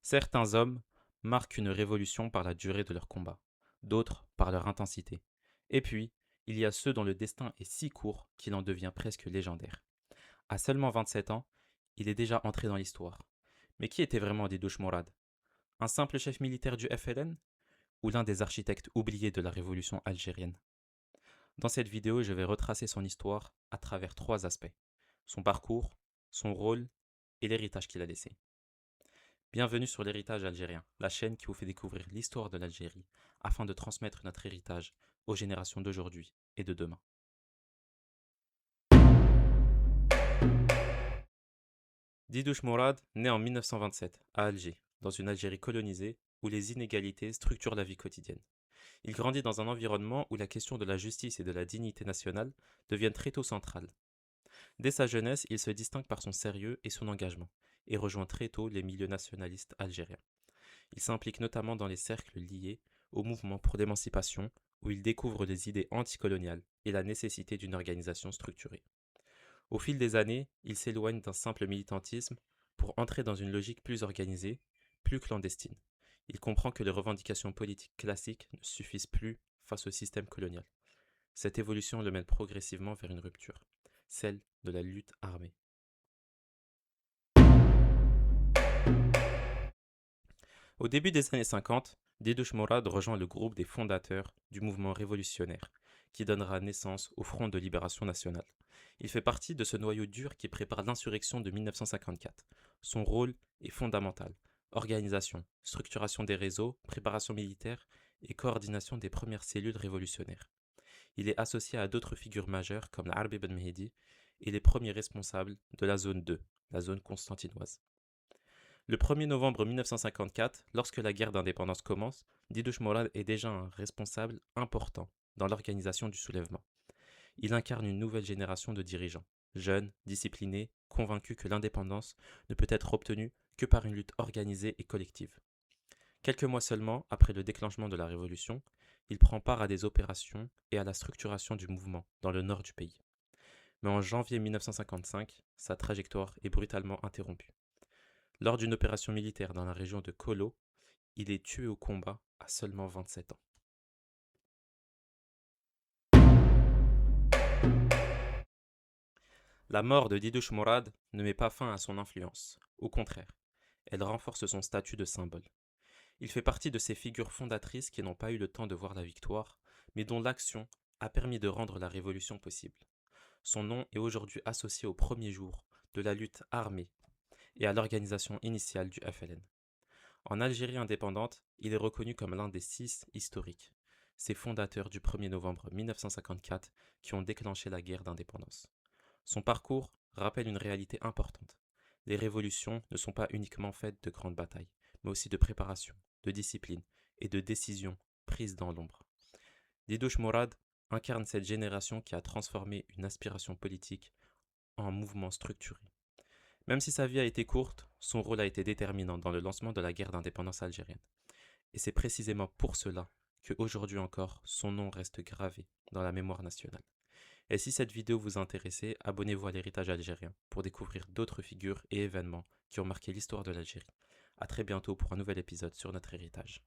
Certains hommes marquent une révolution par la durée de leur combat, d'autres par leur intensité. Et puis, il y a ceux dont le destin est si court qu'il en devient presque légendaire. À seulement 27 ans, il est déjà entré dans l'histoire. Mais qui était vraiment Didouche Morad? Un simple chef militaire du FLN ou l'un des architectes oubliés de la révolution algérienne? Dans cette vidéo, je vais retracer son histoire à travers trois aspects: son parcours, son rôle et l'héritage qu'il a laissé. Bienvenue sur l'héritage algérien, la chaîne qui vous fait découvrir l'histoire de l'Algérie afin de transmettre notre héritage aux générations d'aujourd'hui et de demain. Didouche Mourad naît en 1927 à Alger, dans une Algérie colonisée où les inégalités structurent la vie quotidienne. Il grandit dans un environnement où la question de la justice et de la dignité nationale deviennent très tôt centrales. Dès sa jeunesse, il se distingue par son sérieux et son engagement, et rejoint très tôt les milieux nationalistes algériens. Il s'implique notamment dans les cercles liés au mouvement pour l'émancipation, où il découvre les idées anticoloniales et la nécessité d'une organisation structurée. Au fil des années, il s'éloigne d'un simple militantisme pour entrer dans une logique plus organisée, plus clandestine. Il comprend que les revendications politiques classiques ne suffisent plus face au système colonial. Cette évolution le mène progressivement vers une rupture, celle de la lutte armée. Au début des années 50, Didouche Morad rejoint le groupe des fondateurs du mouvement révolutionnaire, qui donnera naissance au Front de libération nationale. Il fait partie de ce noyau dur qui prépare l'insurrection de 1954. Son rôle est fondamental: organisation, structuration des réseaux, préparation militaire et coordination des premières cellules révolutionnaires. Il est associé à d'autres figures majeures comme l'Arbi Ben Mehdi et les premiers responsables de la zone 2, la zone constantinoise. Le 1er novembre 1954, lorsque la guerre d'indépendance commence, Didouche Morad est déjà un responsable important dans l'organisation du soulèvement. Il incarne une nouvelle génération de dirigeants, jeunes, disciplinés, convaincus que l'indépendance ne peut être obtenue que par une lutte organisée et collective. Quelques mois seulement après le déclenchement de la Révolution, il prend part à des opérations et à la structuration du mouvement dans le nord du pays. Mais en janvier 1955, sa trajectoire est brutalement interrompue. Lors d'une opération militaire dans la région de Kolo, il est tué au combat à seulement 27 ans. La mort de Didouche Morad ne met pas fin à son influence. Au contraire, elle renforce son statut de symbole. Il fait partie de ces figures fondatrices qui n'ont pas eu le temps de voir la victoire, mais dont l'action a permis de rendre la révolution possible. Son nom est aujourd'hui associé aux premiers jours de la lutte armée et à l'organisation initiale du FLN. En Algérie indépendante, il est reconnu comme l'un des 6 historiques, ces fondateurs du 1er novembre 1954 qui ont déclenché la guerre d'indépendance. Son parcours rappelle une réalité importante: les révolutions ne sont pas uniquement faites de grandes batailles, mais aussi de préparation, de discipline et de décisions prises dans l'ombre. Didouche Morad incarne cette génération qui a transformé une aspiration politique en mouvement structuré. Même si sa vie a été courte, son rôle a été déterminant dans le lancement de la guerre d'indépendance algérienne. Et c'est précisément pour cela que aujourd'hui encore, son nom reste gravé dans la mémoire nationale. Et si cette vidéo vous a intéressé, abonnez-vous à l'héritage algérien pour découvrir d'autres figures et événements qui ont marqué l'histoire de l'Algérie. A très bientôt pour un nouvel épisode sur notre héritage.